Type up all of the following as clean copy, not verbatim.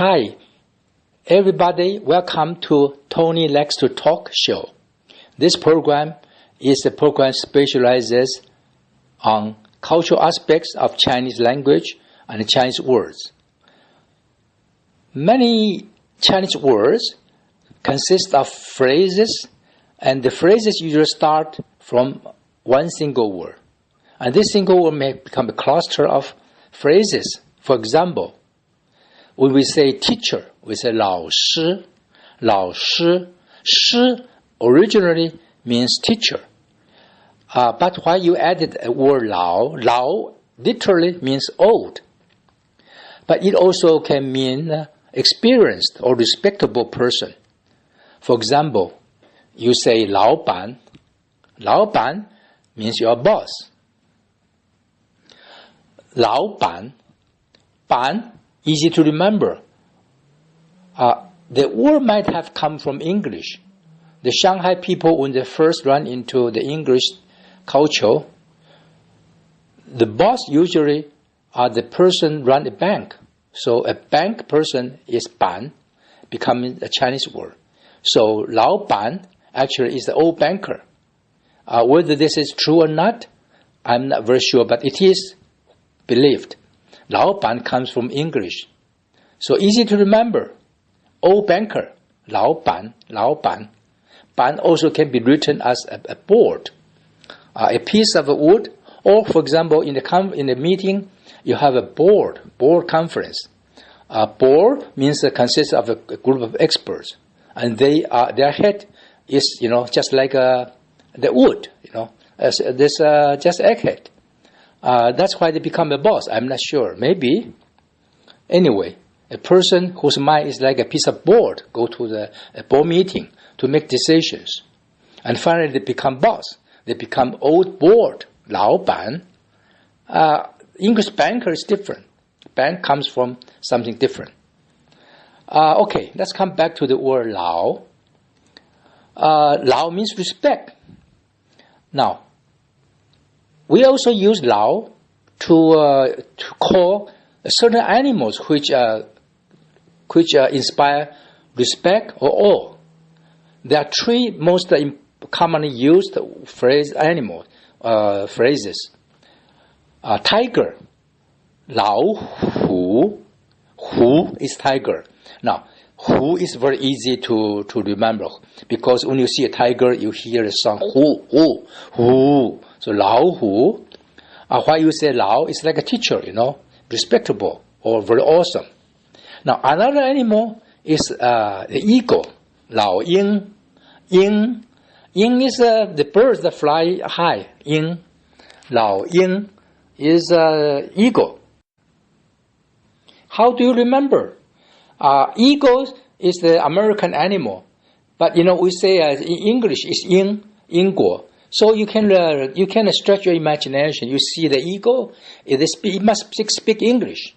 Hi, everybody. Welcome to Tony Likes to Talk show. This program is a program specializes on cultural aspects of Chinese language and Chinese words. Many Chinese words consist of phrases, and the phrases usually start from one single word. And this single word may become a cluster of phrases. For example, when we say teacher, we say 老师, 老师. 师 originally means teacher. But why you added a word 老, 老 literally means old. But it also can mean experienced or respectable person. For example, you say 老板. 老板 means your boss. 老板, 板, easy to remember. The word might have come from English. The Shanghai people, when they first run into the English culture, the boss usually are the person run a bank. So a bank person is ban, becoming a Chinese word. So 老板 actually is the old banker. Whether this is true or not, I'm not very sure, but it is believed. 老板 comes from English. So easy to remember. Old banker, 老板, 老板. Ban also can be written as a board, a piece of wood, or for example, in the meeting, you have a board conference. Board means it consists of a group of experts, and their head is, just like the wood, this just egghead. That's why they become a boss. I'm not sure. Maybe. Anyway, a person whose mind is like a piece of board go to a board meeting to make decisions. And finally they become boss. They become old board, 老板. English banker is different. Bank comes from something different. Okay, let's come back to the word 老. 老 means respect. Now, we also use 老 to call certain animals which inspire respect or awe. There are three most commonly used phrases. Tiger, 老虎. Hu is tiger. Now, hu is very easy to remember because when you see a tiger, you hear the sound hu, hu, hu. So 老虎. Why you say 老? It's like a teacher, respectable or very awesome. Now, another animal is the eagle, 老鹰. Ying. Ying is the birds that fly high. Ying. 老鹰 is eagle. How do you remember? Eagle is the American animal. But, we say in English it's ying, 英国. So you can stretch your imagination. You see the eagle, it must speak English.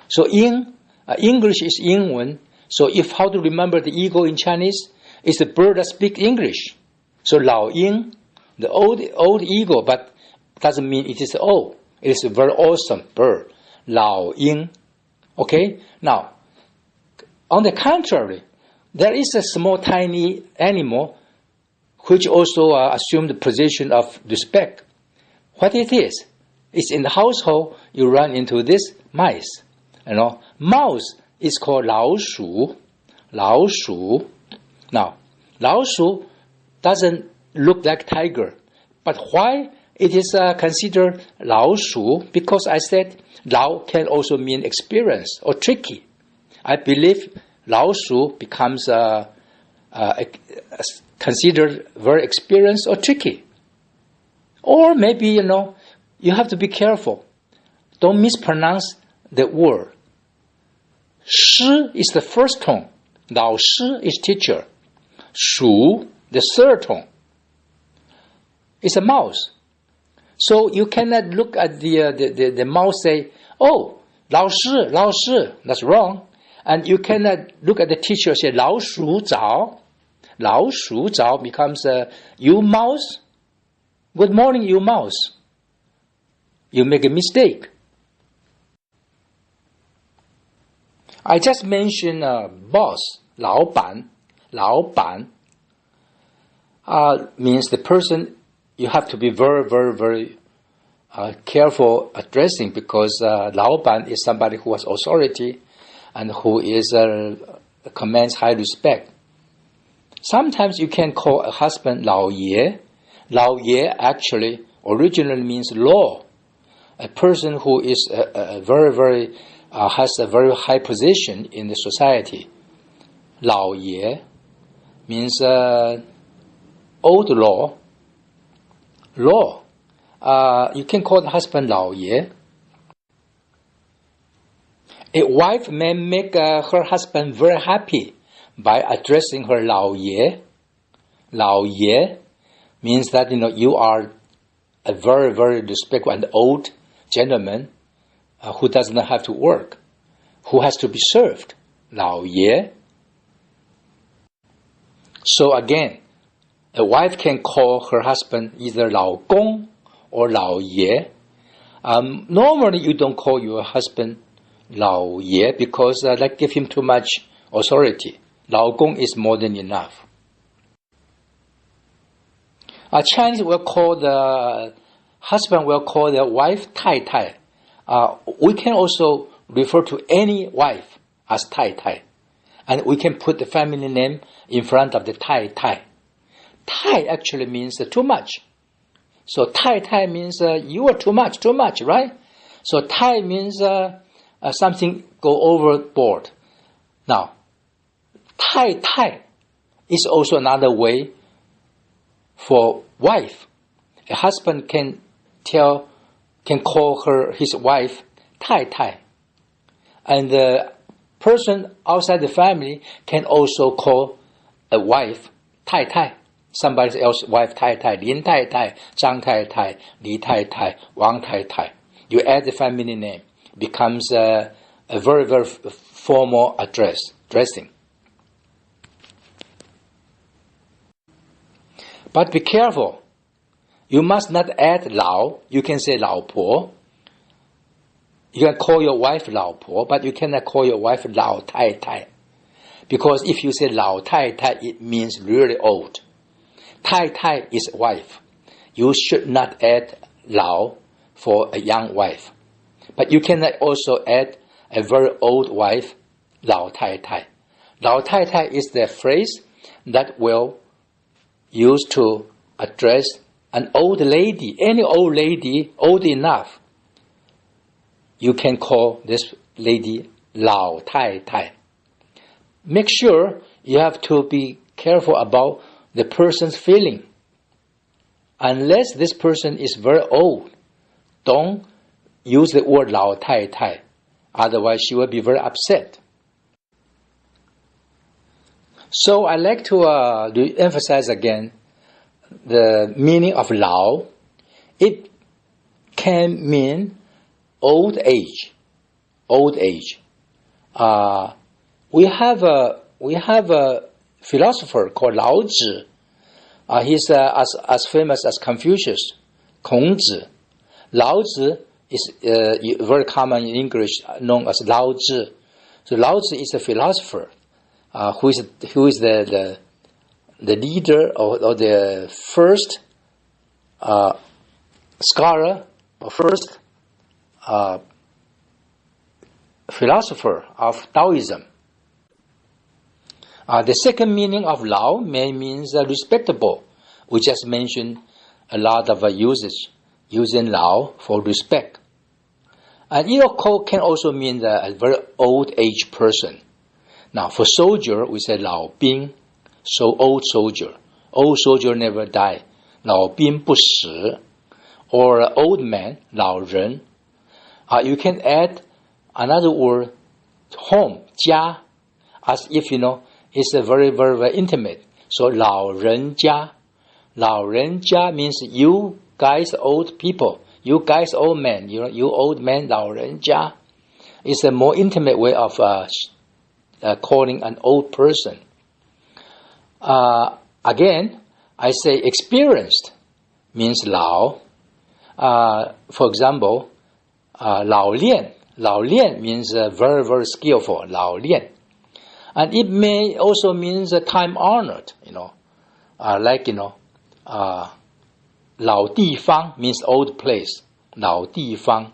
So English is 英文. So how to remember the eagle in Chinese? It's a bird that speaks English. So 老鹰, the old eagle, but doesn't mean it is old. It is a very awesome bird. 老鹰. Okay? Now, on the contrary, there is a small tiny animal which also assume the position of respect. What it is? It's in the household, you run into this mice. Mouse is called 老鼠. 老鼠. Now, 老鼠 doesn't look like tiger. But why it is considered 老鼠? Because I said 老 can also mean experience or tricky. I believe 老鼠 becomes considered very experienced or tricky. Or maybe, you have to be careful. Don't mispronounce the word. Shi is the first tone. 老师 is teacher. Shu, the third tone. It's a mouse. So you cannot look at the mouse say, oh, 老师, 老师. That's wrong. And you cannot look at the teacher and say, 老鼠早. 老鼠早 becomes you mouse. Good morning, you mouse. You make a mistake. I just mentioned boss, 老板, 老板 means the person you have to be very, very, very careful addressing, because 老板 is somebody who has authority and who is commands high respect. Sometimes you can call a husband 老爷. 老爷 actually originally means law. A person who is very, very has a very high position in the society. 老爷 means old law. Law. You can call the husband 老爷. A wife may make her husband very happy by addressing her 老爷. 老爷 means that you are a very, very respectful and old gentleman who does not have to work, who has to be served. 老爷. So again, a wife can call her husband either 老公 or 老爷. Normally you don't call your husband 老爷because that gives him too much authority. 老公 is more than enough. Chinese will call the husband will call the wife 太太. We can also refer to any wife as 太太, and we can put the family name in front of the 太太. 太 actually means too much. So 太太 means you are too much, right? So 太 means something go overboard. Now, 太太 is also another way for wife. A husband can call his wife 太太. And the person outside the family can also call a wife 太太. Somebody else's wife 太太, 林太太, 张太太, 李太太, 王太太. You add the family name. Becomes a very, very formal dressing. But be careful. You must not add 老. You can say 老婆. You can call your wife 老婆, but you cannot call your wife 老太太. Because if you say 老太太, it means really old. 太太 is wife. You should not add 老 for a young wife. But you cannot also add a very old wife 老太太. 老太太 is the phrase that will use to address an old lady, any old lady old enough. You can call this lady 老太太. Make sure you have to be careful about the person's feeling. Unless this person is very old, don't use the word 老太太. Otherwise, she will be very upset. So I like to emphasize again the meaning of 老. It can mean old age. Old age. We have a philosopher called 老子. He's as famous as Confucius, 孔子. 老子 is very common in English, known as 老子. So 老子is a philosopher who is the leader or the first scholar or first philosopher of Taoism. The second meaning of 老 means respectable. We just mentioned a lot of usage using 老 for respect. And it can also mean a very old age person. Now for soldier, we say 老兵, so old soldier. Old soldier never die. 老兵不死. Or old man, 老人. You can add another word, home, 家, as if it's a very, very, very intimate. So 老人家. 老人家 means you guys old people. You guys old men. You old men, 老人家. It's a more intimate way of calling an old person. Again, I say experienced means 老. For example, 老练. Lao Lian means very, very skillful, Lao Lian. And it may also means time honored, Lao Di Fang means old place, Lao Di Fang.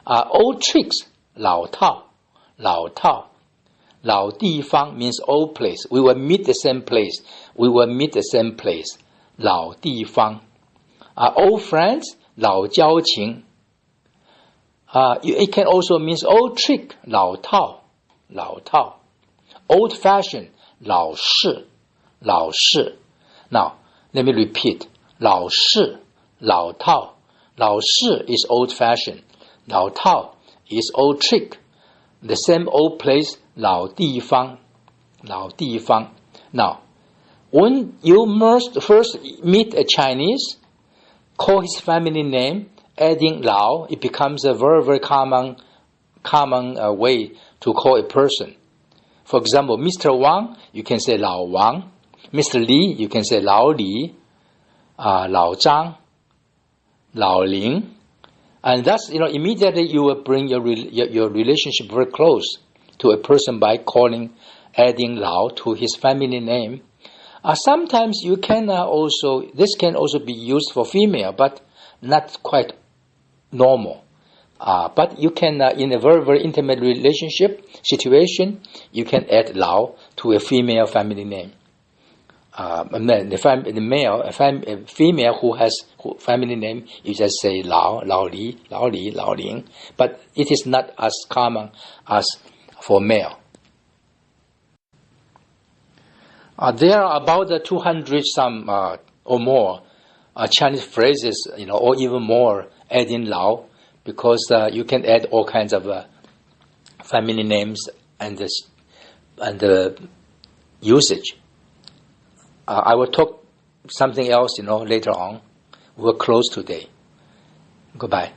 Old tricks, Lao Tao, Lao Tao. Lao Di Fang means old place. We will meet the same place. We will meet the same place. Lao Di Fang. Old friends, Lao Jiao Qing. It can also mean old trick, Lao Tao, Lao Tao. Old fashioned, Lao Shi, Lao Shi. Now, let me repeat. Lao Shi, Lao Tao. Lao Shi is old fashioned. Lao Tao is old trick. The same old place, Lao Di Fang. Lao Di Fang. Now, when you first meet a Chinese, call his family name, adding Lao, it becomes a very, very common way to call a person. For example, Mr. Wang, you can say Lao Wang. Mr. Li, you can say Lao Li, Lao Zhang, Lao Ling. And thus, immediately you will bring your relationship very close to a person by adding Lao to his family name. Sometimes you can this can also be used for female, but not quite normal. But you can, in a very, very intimate relationship situation, you can add Lao to a female family name. The female who has family name, you just say Lao, Lao Li, Lao Li, Lao Ling. But it is not as common as for male. There are about 200 some or more Chinese phrases, or even more, adding Lao, because you can add all kinds of family names and usage. I will talk something else, later on. We'll close today. Goodbye.